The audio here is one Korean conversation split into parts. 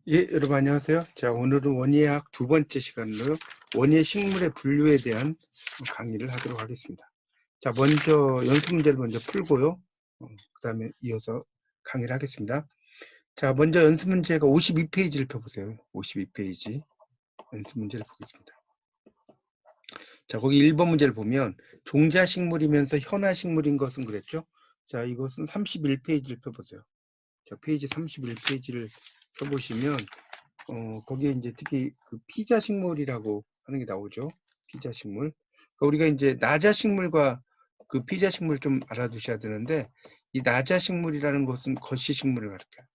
예, 여러분 안녕하세요. 자, 오늘은 원예학 두 번째 시간으로 원예 식물의 분류에 대한 강의를 하도록 하겠습니다. 자, 먼저 연습 문제를 먼저 풀고요. 그 다음에 이어서 강의를 하겠습니다. 자, 먼저 연습 문제가 52페이지를 펴보세요. 52페이지 연습 문제를 보겠습니다. 자, 거기 1번 문제를 보면 종자식물이면서 현아식물인 것은 그랬죠? 자, 이것은 31페이지를 펴보세요. 자, 페이지 31페이지를 펴보시면 거기에 이제 특히 그 피자 식물이라고 하는 게 나오죠. 피자 식물. 그러니까 우리가 이제 나자 식물과 그 피자 식물 좀 알아두셔야 되는데, 이 나자 식물이라는 것은 거시 식물을 가리켜요.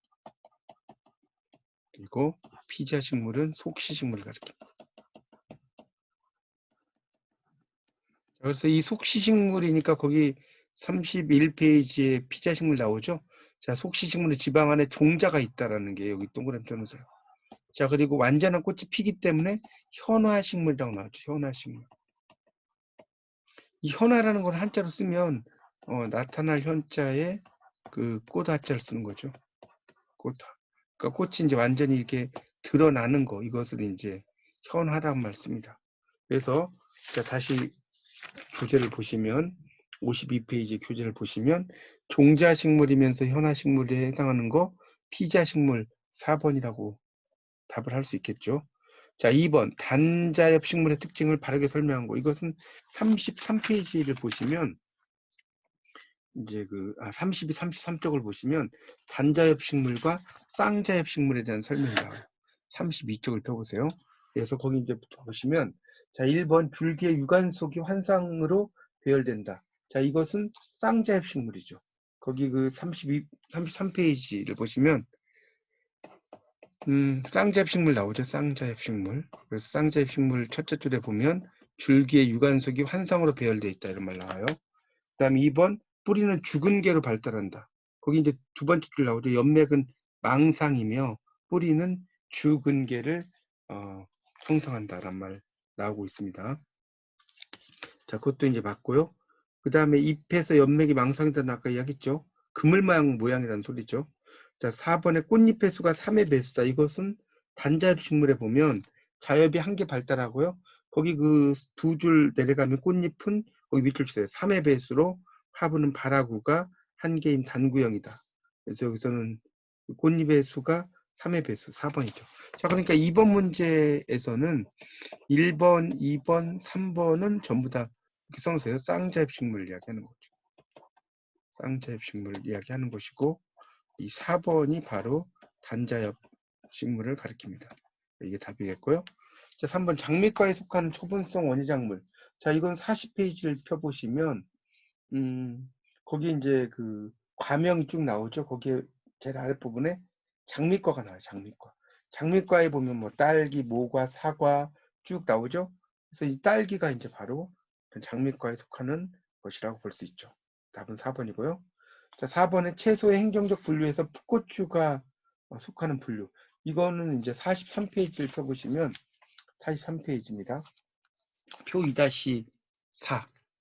그리고 피자 식물은 속시 식물을 가리킵니다. 그래서 이 속시 식물이니까 거기 31페이지에 피자 식물 나오죠. 자, 속시 식물은 지방 안에 종자가 있다라는 게 여기 동그라미 쳐놓으세요. 자, 그리고 완전한 꽃이 피기 때문에 현화식물이라고 나오죠. 현화식물. 이 현화라는 걸 한자로 쓰면 나타날 현자에 그 꽃 한자를 쓰는 거죠. 꽃. 그러니까 꽃이 이제 완전히 이렇게 드러나는 거, 이것을 이제 현화라는 말 씁니다. 그래서 다시 교재를 보시면 52페이지 교재를 보시면 종자식물이면서 현화식물에 해당하는 거 피자식물 4번이라고 답을 할 수 있겠죠. 자, 2번 단자엽 식물의 특징을 바르게 설명한 거. 이것은 33페이지를 보시면 이제 32, 33쪽을 보시면 단자엽 식물과 쌍자엽 식물에 대한 설명이 나와요. 32쪽을 펴보세요. 그래서 거기 이제 보시면 자, 1번 줄기의 유관속이 환상으로 배열된다. 자, 이것은 쌍자엽 식물이죠. 거기 33페이지를 보시면 쌍자엽 식물 나오죠. 쌍자엽 식물. 그래서 쌍자엽 식물 첫째 줄에 보면 줄기의 유관속이 환상으로 배열되어 있다 이런 말 나와요. 그 다음에 2번 뿌리는 죽은 개로 발달한다. 거기 이제 두 번째 줄 나오죠. 연맥은 망상이며 뿌리는 죽은 개를 형성한다란 말 나오고 있습니다. 자, 그것도 이제 맞고요. 그 다음에 잎에서 연맥이 망상이다는 아까 이야기했죠. 그물망 모양이라는 소리죠. 자, 4번에 꽃잎의 수가 3의 배수다. 이것은 단자엽 식물에 보면 자엽이 한 개 발달하고요. 거기 그 두 줄 내려가면 꽃잎은 거기 밑줄 주세요. 3의 배수로 화분은 발화구가 한 개인 단구형이다. 그래서 여기서는 꽃잎의 수가 3의 배수 4번이죠. 자, 그러니까 2번 문제에서는 1번, 2번, 3번은 전부 다 이렇게 써놓으세요. 쌍자엽 식물을 이야기하는 거죠. 쌍자엽 식물을 이야기하는 것이고 이 4번이 바로 단자엽 식물을 가리킵니다. 이게 답이겠고요. 자, 3번 장미과에 속하는 초분성 원예작물. 자, 이건 40페이지를 펴보시면 거기 이제 그 과명이 쭉 나오죠. 거기에 제일 아랫부분에 장미과가 나와요. 장미과. 장미과에 보면 뭐 딸기, 모과, 사과 쭉 나오죠. 그래서 이 딸기가 이제 바로 장미과에 속하는 것이라고 볼 수 있죠. 답은 4번이고요. 자, 4번에 채소의 행정적 분류에서 풋고추가 속하는 분류. 이거는 이제 43페이지를 펴보시면 43페이지입니다. 표 2-4,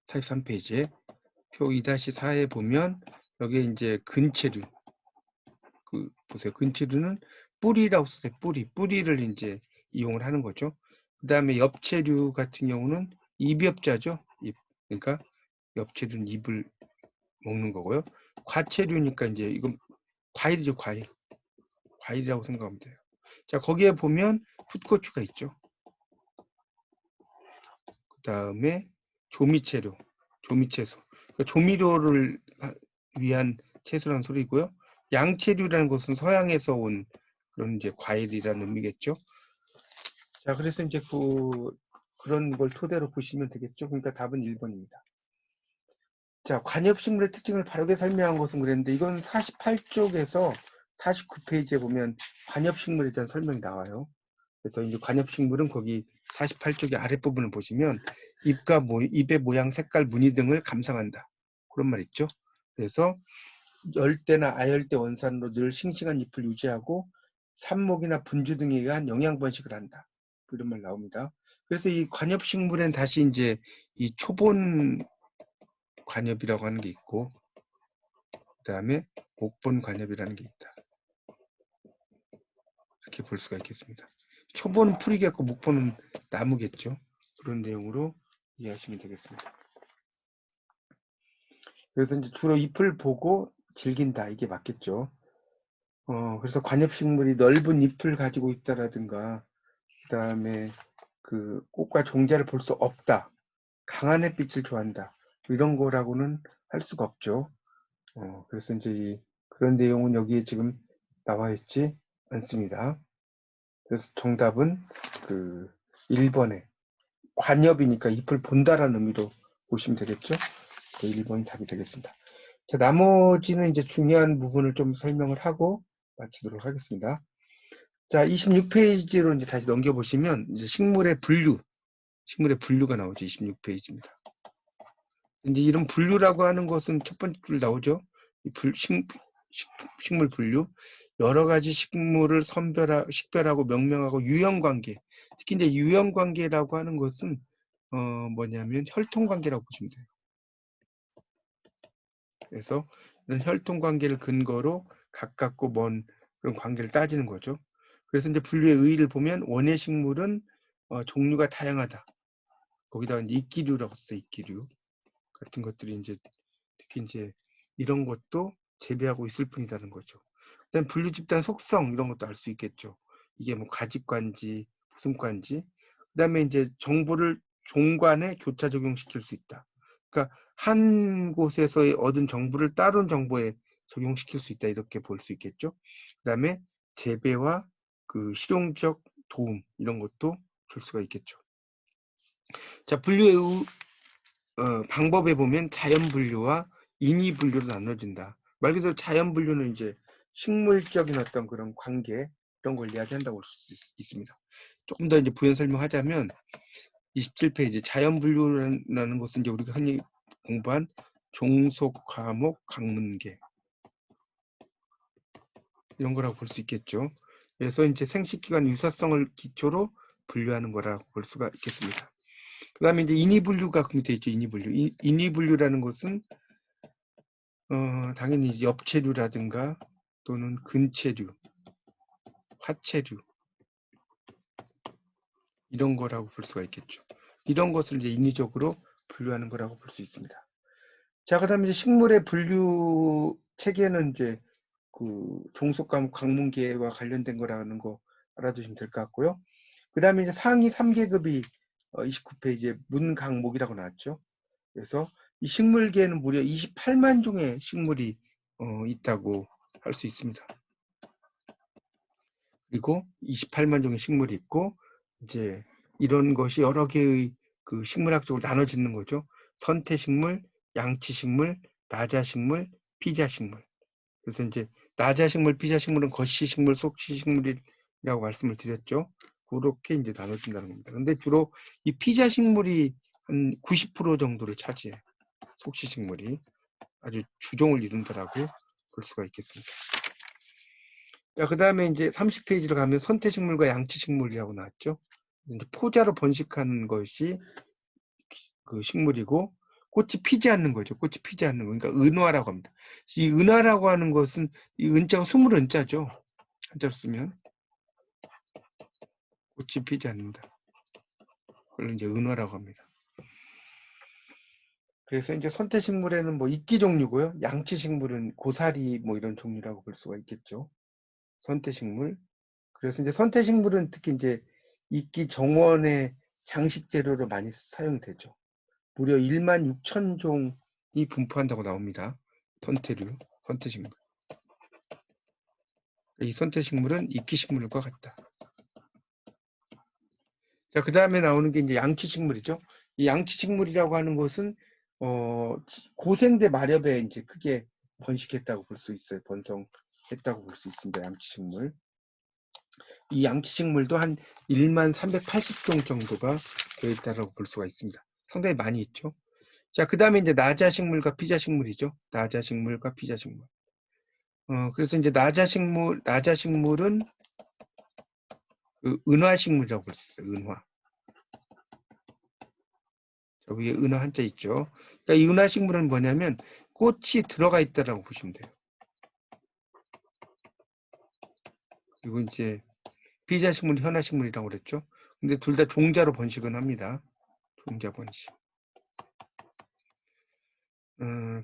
43페이지에 표 2-4에 보면 여기에 이제 근체류 보세요. 근체류는 뿌리라고 쓰세요. 뿌리를 이제 이용을 하는 거죠. 그 다음에 엽채류 같은 경우는 잎엽자죠. 잎. 그러니까 엽채류는 잎을 먹는 거고요. 과채류니까 이제 이건 과일이죠. 과일이라고 생각하면 돼요. 자, 거기에 보면 풋고추가 있죠. 그 다음에 조미채류, 조미채소. 그러니까 조미료를 위한 채소라는 소리고요. 양채류라는 것은 서양에서 온 그런 이제 과일이라는 의미겠죠. 자, 그래서 이제 그런 걸 토대로 보시면 되겠죠. 그러니까 답은 1번입니다. 자, 관엽식물의 특징을 바르게 설명한 것은 그랬는데 이건 48쪽에서 49페이지에 보면 관엽식물에 대한 설명이 나와요. 그래서 이제 관엽식물은 거기 48쪽의 아랫부분을 보시면 잎의 모양, 색깔, 무늬 등을 감상한다. 그런 말 있죠. 그래서 열대나 아열대 원산으로 늘 싱싱한 잎을 유지하고 삽목이나 분주 등에 의한 영양 번식을 한다. 이런 말 나옵니다. 그래서 이 관엽식물엔 다시 이제 이 초본 관엽이라고 하는 게 있고, 그 다음에 목본 관엽이라는 게 있다. 이렇게 볼 수가 있겠습니다. 초보는 풀이겠고 목포는 나무겠죠. 그런 내용으로 이해하시면 되겠습니다. 그래서 이제 주로 잎을 보고 즐긴다 이게 맞겠죠. 그래서 관엽식물이 넓은 잎을 가지고 있다라든가 그 다음에 그 꽃과 종자를 볼 수 없다. 강한 햇빛을 좋아한다. 이런 거라고는 할 수가 없죠. 그래서 이제 그런 내용은 여기에 지금 나와 있지 않습니다. 그래서 정답은 그 1번에 관엽이니까 잎을 본다라는 의미로 보시면 되겠죠. 그 1번이 답이 되겠습니다. 자, 나머지는 이제 중요한 부분을 좀 설명을 하고 마치도록 하겠습니다. 자, 26페이지로 이제 다시 넘겨보시면 이제 식물의 분류가 나오죠. 26페이지입니다. 이제 이런 분류라고 하는 것은 첫 번째 줄 나오죠. 식물 분류. 여러 가지 식물을 식별하고 명명하고 유형관계. 특히 이제 유형관계라고 하는 것은 뭐냐면 혈통관계라고 보시면 돼요. 그래서 이런 혈통관계를 근거로 가깝고 먼 그런 관계를 따지는 거죠. 그래서 이제 분류의 의의를 보면 원예 식물은 종류가 다양하다. 거기다가 이제 이끼류라고 써요. 이끼류 같은 것들이 이제 특히 이제 이런 것도 재배하고 있을 뿐이라는 거죠. 그다음 분류 집단 속성 이런 것도 알 수 있겠죠. 이게 뭐 가집관지, 부승관지. 그다음에 이제 정보를 종관에 교차 적용시킬 수 있다. 그러니까 한 곳에서 얻은 정보를 다른 정보에 적용시킬 수 있다 이렇게 볼 수 있겠죠. 그다음에 재배와 그 실용적 도움 이런 것도 줄 수가 있겠죠. 자, 분류의 방법에 보면 자연 분류와 인위 분류로 나눠진다. 말 그대로 자연 분류는 이제 식물적인 어떤 그런 관계 이런 걸 이야기한다고 볼 수 있습니다. 조금 더 이제 부연 설명하자면 27페이지 자연 분류라는 것은 이제 우리가 흔히 공부한 종속, 과목, 강문계 이런 거라고 볼 수 있겠죠. 그래서 이제 생식기관 유사성을 기초로 분류하는 거라고 볼 수가 있겠습니다. 그 다음에 이제 인위분류가 되어 있죠. 인위분류. 인위분류라는 것은 당연히 엽체류라든가 또는 근체류, 화체류 이런 거라고 볼 수가 있겠죠. 이런 것을 이제 인위적으로 분류하는 거라고 볼 수 있습니다. 자, 그다음에 이제 식물의 분류 체계는 이제 그 종속과목 강문계와 관련된 거라는 거 알아두시면 될 것 같고요. 그다음에 이제 상위 3계급이 29페이지에 문강목이라고 나왔죠. 그래서 이 식물계에는 무려 28만 종의 식물이 있다고 할 수 있습니다. 그리고 28만 종의 식물이 있고 이제 이런 것이 여러 개의 그 식물학적으로 나눠지는 거죠. 선태식물, 양치식물, 나자식물, 피자식물. 그래서 이제 나자식물, 피자식물은 거시식물, 속시식물이라고 말씀을 드렸죠. 그렇게 이제 나눠진다는 겁니다. 근데 주로 이 피자식물이 한 90% 정도를 차지해요. 속시식물이 아주 주종을 이룬다라고 볼 수가 있겠습니다. 자, 그 다음에 이제 30페이지로 가면 선태식물과 양치식물이라고 나왔죠. 이제 포자로 번식하는 것이 그 식물이고 꽃이 피지 않는 거죠. 꽃이 피지 않는 거. 그러니까 은화라고 합니다. 이 은화라고 하는 것은 이 은자가 스물 은자죠. 한자로 쓰면 꽃이 피지 않는다. 그걸 이제 은화라고 합니다. 그래서 이제 선태식물에는 뭐 이끼 종류고요. 양치식물은 고사리 뭐 이런 종류라고 볼 수가 있겠죠. 선태식물. 그래서 이제 선태식물은 특히 이제 이끼 정원의 장식 재료로 많이 사용되죠. 무려 16,000종이 분포한다고 나옵니다. 선태식물. 이 선태식물은 이끼식물과 같다. 자, 그 다음에 나오는 게 이제 양치식물이죠. 이 양치식물이라고 하는 것은 고생대 마렵에 이제 크게 번식했다고 볼 수 있어요. 번성했다고 볼 수 있습니다. 양치식물. 이 양치식물도 한 1380종 정도가 되어 있다고 볼 수가 있습니다. 상당히 많이 있죠. 자, 그 다음에 이제 나자식물과 피자식물이죠. 나자식물과 피자식물. 그래서 이제 나자식물은 그 은화식물이라고 볼 수 있어요. 은화. 저 위에 은화 한자 있죠. 그러니까 이 은화식물은 뭐냐면 꽃이 들어가 있다라고 보시면 돼요. 그리고 이제 피자식물, 현아식물이라고 그랬죠. 근데 둘 다 종자로 번식은 합니다. 종자 번식.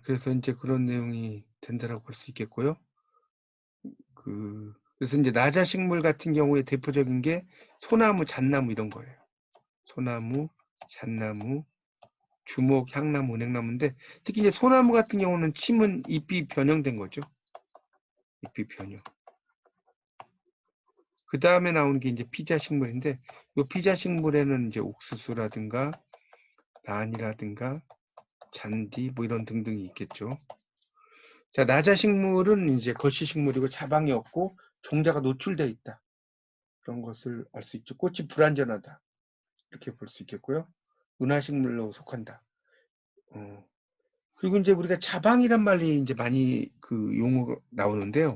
그래서 이제 그런 내용이 된다라고 볼 수 있겠고요. 그래서 이제 나자식물 같은 경우에 대표적인 게 소나무, 잣나무 이런 거예요. 소나무, 잣나무, 주목, 향나무, 은행나무인데 특히 이제 소나무 같은 경우는 침은 잎이 변형된 거죠. 잎이 변형. 그 다음에 나오는 게 이제 피자식물인데 이 피자식물에는 이제 옥수수라든가 난이라든가 잔디 뭐 이런 등등이 있겠죠. 자, 나자식물은 이제 거시식물이고 자방이 없고 종자가 노출되어 있다. 그런 것을 알 수 있죠. 꽃이 불완전하다. 이렇게 볼 수 있겠고요. 은하식물로 속한다. 그리고 이제 우리가 자방이란 말이 이제 많이 그 용어가 나오는데요.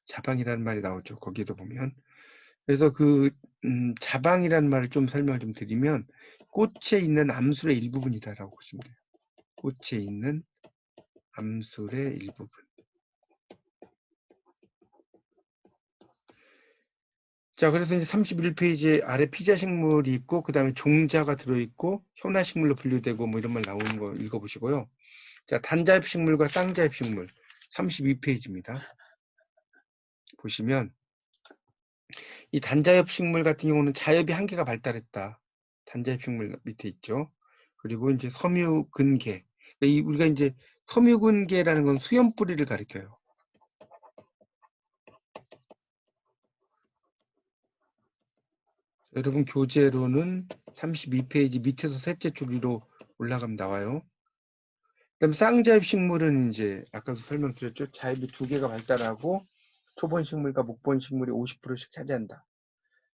자방이라는 말이 나오죠. 거기에도 보면. 그래서 자방이라는 말을 좀 설명을 좀 드리면 꽃에 있는 암술의 일부분이다라고 보시면 돼요. 꽃에 있는 암술의 일부분. 자, 그래서 이제 31페이지 아래 피자식물이 있고 그 다음에 종자가 들어있고 현아식물로 분류되고 뭐 이런 말 나오는 거 읽어보시고요. 자, 단자엽식물과 쌍자엽식물 32페이지입니다. 보시면 이 단자엽식물 같은 경우는 자엽이 한개가 발달했다. 단자엽식물 밑에 있죠. 그리고 이제 섬유근계. 우리가 이제 섬유근계라는 건 수염뿌리를 가리켜요. 여러분 교재로는 32페이지 밑에서 셋째 줄 위로 올라가면 나와요. 그다음 쌍자엽식물은 이제 아까도 설명드렸죠. 자엽이 2개가 발달하고 초본식물과 목본식물이 50%씩 차지한다.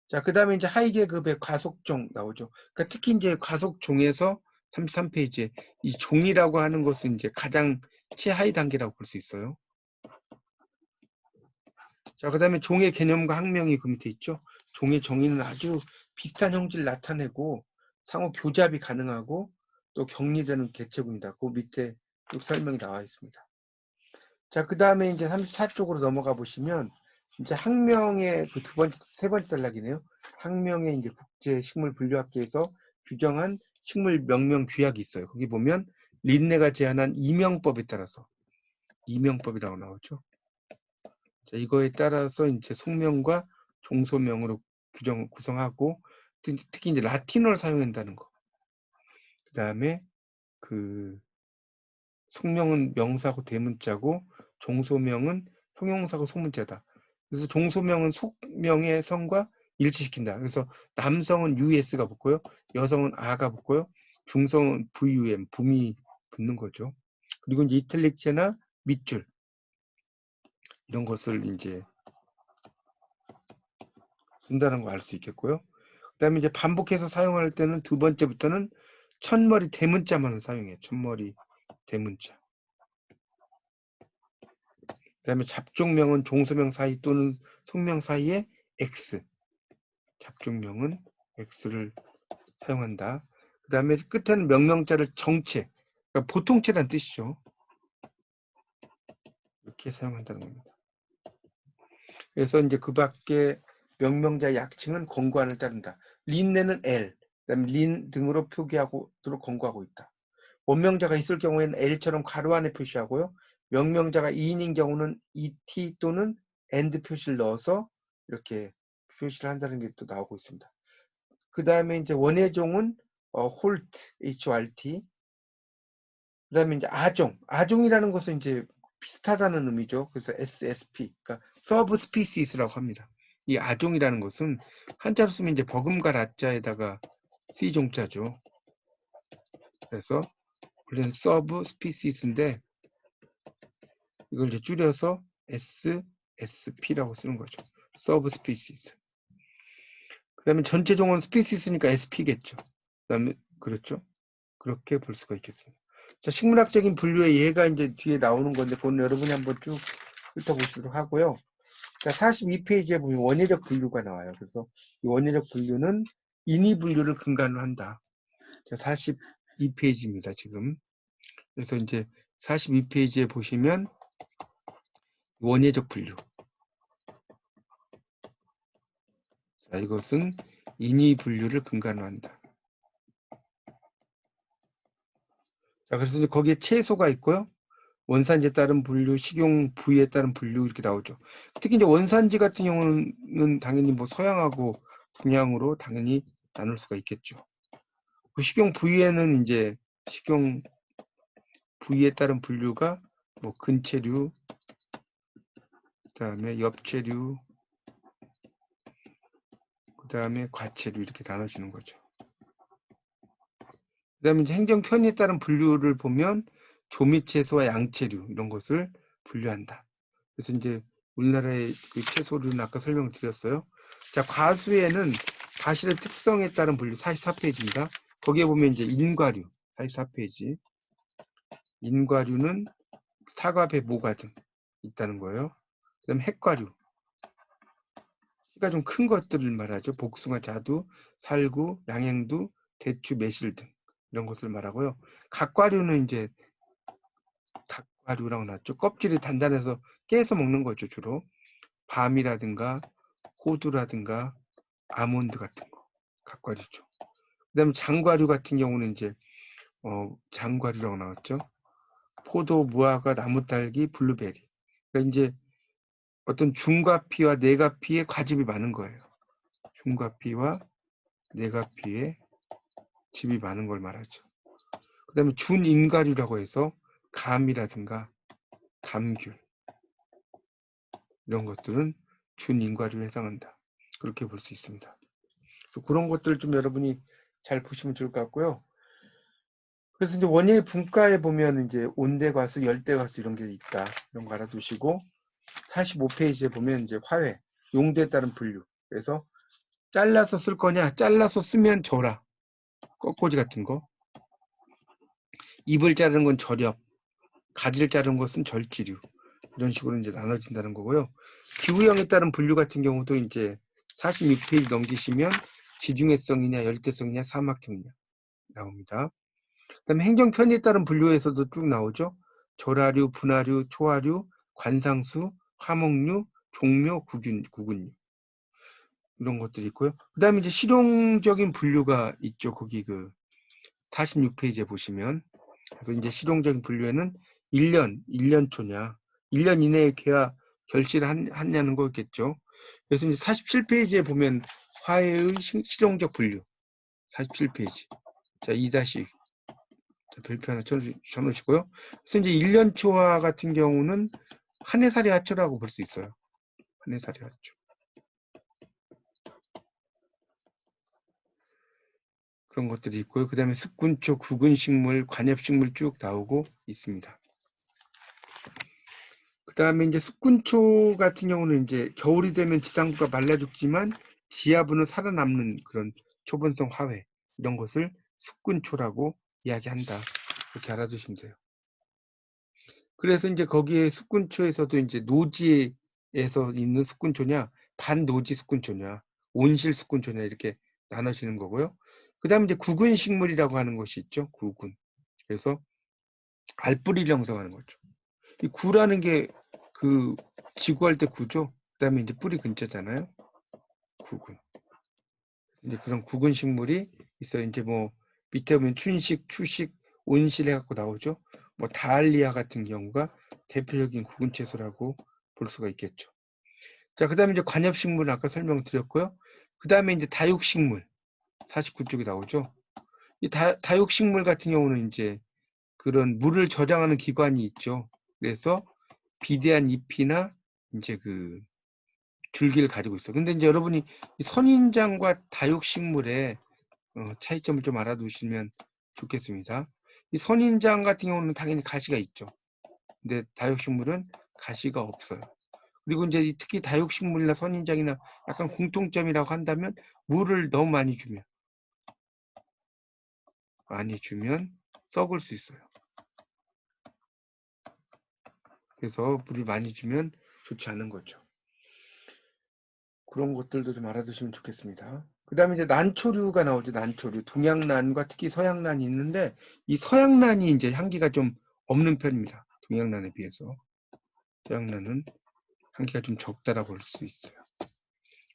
자, 그 다음에 이제 하이계급의 과속종 나오죠. 그러니까 특히 이제 과속종에서 33페이지에 이 종이라고 하는 것은 이제 가장 최하위 단계라고 볼 수 있어요. 자, 그 다음에 종의 개념과 학명이 그 밑에 있죠. 종의 정의는 아주 비슷한 형질을 나타내고 상호 교잡이 가능하고 또 격리되는 개체군이다. 그 밑에 쭉 설명이 나와 있습니다. 자, 그 다음에 이제 34쪽으로 넘어가 보시면 이제 학명의 그 세 번째 단락이네요. 학명의 이제 국제식물분류학계에서 규정한 식물 명명 규약이 있어요. 거기 보면 린네가 제안한 이명법에 따라서 이명법이라고 나오죠. 자, 이거에 따라서 이제 속명과 종소명으로 구성하고 특히 이제 라틴어를 사용한다는 거. 그 다음에 그 속명은 명사고 대문자고 종소명은 형용사고 소문자다. 그래서 종소명은 속명의 성과 일치시킨다. 그래서 남성은 US가 붙고요. 여성은 아가 붙고요. 중성은 VUM, 붐이 붙는 거죠. 그리고 이제 이탈릭체나 밑줄 이런 것을 이제 쓴다는 거 알 수 있겠고요. 그 다음에 이제 반복해서 사용할 때는 두 번째부터는 첫머리 대문자만 사용해요. 첫머리 대문자. 그 다음에 잡종명은 종소명 사이 또는 속명 사이에 X. 잡종명은 X를 사용한다. 그 다음에 끝에는 명명자를 정체, 그러니까 보통체란 뜻이죠. 이렇게 사용한다는 겁니다. 그래서 이제 그 밖에 명명자 약칭은 권고안을 따른다. 린네는 L, 그다음에 린 등으로 표기하도록 권고하고 있다. 원명자가 있을 경우에는 L처럼 가로 안에 표시하고요. 명명자가 2인인 경우는 ET 또는 AND 표시를 넣어서 이렇게 표시를 한다는 게 또 나오고 있습니다. 그 다음에 이제 원예종은 홀트, HORT. 그 다음에 이제 아종이라는 것은 이제 비슷하다는 의미죠. 그래서 SSP, 그러니까 subspecies라고 합니다. 이 아종이라는 것은 한자로 쓰면 이제 버금갈 아자에다가 C종자죠. 그래서 원래는 subspecies인데 이걸 이제 줄여서 SSP라고 쓰는 거죠. subspecies. 그 다음에 전체 종은 species니까 SP겠죠. 그 다음에 그렇죠. 그렇게 볼 수가 있겠습니다. 자, 식물학적인 분류의 예가 이제 뒤에 나오는 건데 그건 여러분이 한번 쭉 훑어보시도록 하고요. 자, 42페이지에 보면 원예적 분류가 나와요. 그래서 이 원예적 분류는 인위 분류를 근간으로 한다. 자, 42페이지입니다, 지금. 그래서 이제 42페이지에 보시면 원예적 분류. 자, 이것은 인위 분류를 근간으로 한다. 자, 그래서 이제 거기에 채소가 있고요. 원산지에 따른 분류, 식용 부위에 따른 분류 이렇게 나오죠. 특히 이제 원산지 같은 경우는 당연히 뭐 서양하고 동양으로 당연히 나눌 수가 있겠죠. 그 식용 부위에는 이제 식용 부위에 따른 분류가 뭐 근체류, 그다음에 엽체류, 그다음에 과체류 이렇게 나눠지는 거죠. 그다음에 이제 행정 편의에 따른 분류를 보면 조미채소와 양채류 이런 것을 분류한다. 그래서 이제 우리나라의 그 채소류는 아까 설명을 드렸어요. 자, 과수에는 과실의 특성에 따른 분류 44페이지입니다. 거기에 보면 이제 인과류 44페이지. 인과류는 사과, 배, 모가 등 있다는 거예요. 그다음에 핵과류. 씨가 좀 큰 것들을 말하죠. 복숭아, 자두, 살구, 양행두, 대추, 매실 등 이런 것을 말하고요. 각과류는 이제 각과류라고 나왔죠. 껍질이 단단해서 깨서 먹는 거죠, 주로. 밤이라든가 호두라든가 아몬드 같은 거 각과류죠. 그다음에 장과류 같은 경우는 이제 장과류라고 나왔죠. 포도, 무화과, 나무딸기, 블루베리. 그러니까 이제 어떤 중과피와 내과피의 과즙이 많은 거예요. 중과피와 내과피의 즙이 많은 걸 말하죠. 그다음에 준인과류라고 해서 감이라든가 감귤 이런 것들은 준인과류에 해당한다. 그렇게 볼 수 있습니다. 그래서 그런 것들 좀 여러분이 잘 보시면 좋을 것 같고요. 그래서 이제 원예 분과에 보면 이제 온대과수, 열대과수 이런 게 있다. 이런 거 알아두시고 45페이지에 보면 이제 화훼, 용도에 따른 분류. 그래서 잘라서 쓸 거냐? 잘라서 쓰면 절화, 꺾꽂이 같은 거. 잎을 자르는 건 절엽, 가지를 자르는 것은 절지류. 이런 식으로 이제 나눠진다는 거고요. 기후형에 따른 분류 같은 경우도 이제 46페이지 넘기시면 지중해성이냐, 열대성이냐, 사막형이냐 나옵니다. 그다음에 행정 편의에 따른 분류에서도 쭉 나오죠. 절하류, 분하류, 초하류, 관상수, 화목류, 종묘, 구근류 이런 것들이 있고요. 그다음에 이제 실용적인 분류가 있죠. 거기 그 46페이지에 보시면 그래서 이제 실용적인 분류에는 1년 초냐, 1년 이내에 개화 결실을 하냐는 거겠죠. 그래서 이제 47페이지에 보면 화해의 실용적 분류 47페이지. 자, 2- 별표 하나 쳐놓으시고요. 그래서 이제 1년 초화 같은 경우는 한해살이 하초라고 볼 수 있어요. 한해살이 하초. 그런 것들이 있고요. 그 다음에 습군초, 구근식물, 관엽식물 쭉 나오고 있습니다. 그 다음에 이제 습군초 같은 경우는 이제 겨울이 되면 지상부가 말라 죽지만 지하부는 살아남는 그런 초본성 화훼 이런 것을 습군초라고 이야기한다. 이렇게 알아두시면 돼요. 그래서 이제 거기에 습군초에서도 이제 노지에서 있는 습군초냐, 반노지 습군초냐, 온실 습군초냐 이렇게 나눠지는 거고요. 그 다음에 이제 구근식물이라고 하는 것이 있죠. 구근. 그래서 알뿌리를 형성하는 거죠. 이 구라는 게 그 지구할 때 구죠. 그 다음에 이제 뿌리 근자잖아요. 구근. 이제 그런 구근 식물이 있어요. 이제 뭐 밑에 보면 춘식, 추식, 온실 해갖고 나오죠. 뭐 다알리아 같은 경우가 대표적인 구근 채소라고 볼 수가 있겠죠. 자, 그 다음에 이제 관엽식물은 아까 설명드렸고요. 그 다음에 이제 다육식물 49쪽에 나오죠. 이 다육식물 같은 경우는 이제 그런 물을 저장하는 기관이 있죠. 그래서 비대한 잎이나 이제 그 줄기를 가지고 있어. 근데 이제 여러분이 이 선인장과 다육식물의 차이점을 좀 알아두시면 좋겠습니다. 이 선인장 같은 경우는 당연히 가시가 있죠. 근데 다육식물은 가시가 없어요. 그리고 이제 특히 다육식물이나 선인장이나 약간 공통점이라고 한다면 물을 너무 많이 주면 썩을 수 있어요. 그래서 물을 많이 주면 좋지 않은 거죠. 그런 것들도 좀 알아두시면 좋겠습니다. 그 다음에 이제 난초류가 나오죠. 난초류. 동양난과 특히 서양난이 있는데 이 서양난이 이제 향기가 좀 없는 편입니다. 동양난에 비해서. 서양난은 향기가 좀 적다라고 볼 수 있어요.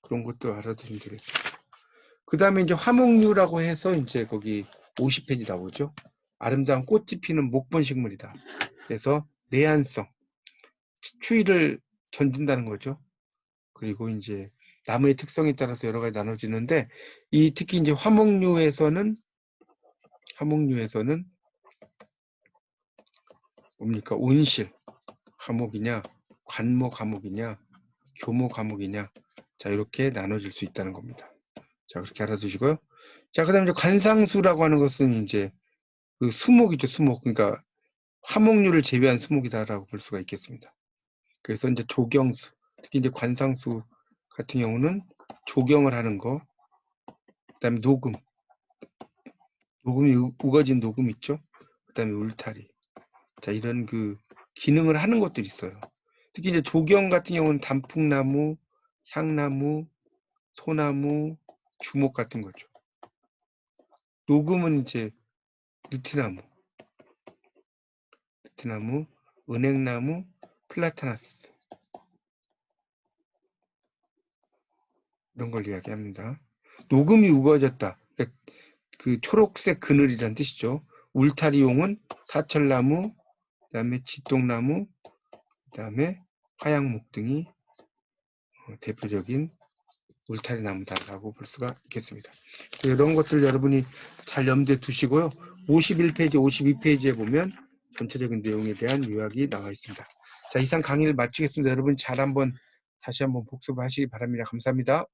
그런 것도 알아두시면 되겠습니다. 그 다음에 이제 화목류라고 해서 이제 거기 50페이지 나오죠. 아름다운 꽃이 피는 목본식물이다. 그래서 내한성, 추위를 견딘다는 거죠. 그리고 이제 나무의 특성에 따라서 여러 가지 나눠지는데 특히 이제 화목류에서는 뭡니까? 온실, 화목이냐, 관목 화목이냐, 교목 화목이냐, 자 이렇게 나눠질 수 있다는 겁니다. 자 그렇게 알아두시고요. 자 그다음에 이제 관상수라고 하는 것은 이제 그 수목이죠, 수목. 그러니까 화목류를 제외한 수목이다라고 볼 수가 있겠습니다. 그래서 이제 조경수, 특히 이제 관상수 같은 경우는 조경을 하는 거, 그다음에 녹음이 우거진 녹음 있죠. 그다음에 울타리. 자 이런 그 기능을 하는 것들이 있어요. 특히 이제 조경 같은 경우는 단풍나무, 향나무, 소나무, 주목 같은 거죠. 녹음은 이제 느티나무, 은행나무, 플라타나스 이런 걸 이야기합니다. 녹음이 우거졌다. 그 초록색 그늘이란 뜻이죠. 울타리용은 사철나무, 그다음에 지똥나무, 그다음에 화양목 등이 대표적인 울타리 나무다라고 볼 수가 있겠습니다. 이런 것들 여러분이 잘 염두에 두시고요. 51페이지, 52페이지에 보면 전체적인 내용에 대한 요약이 나와 있습니다. 자, 이상 강의를 마치겠습니다. 여러분 다시 한번 복습하시기 바랍니다. 감사합니다.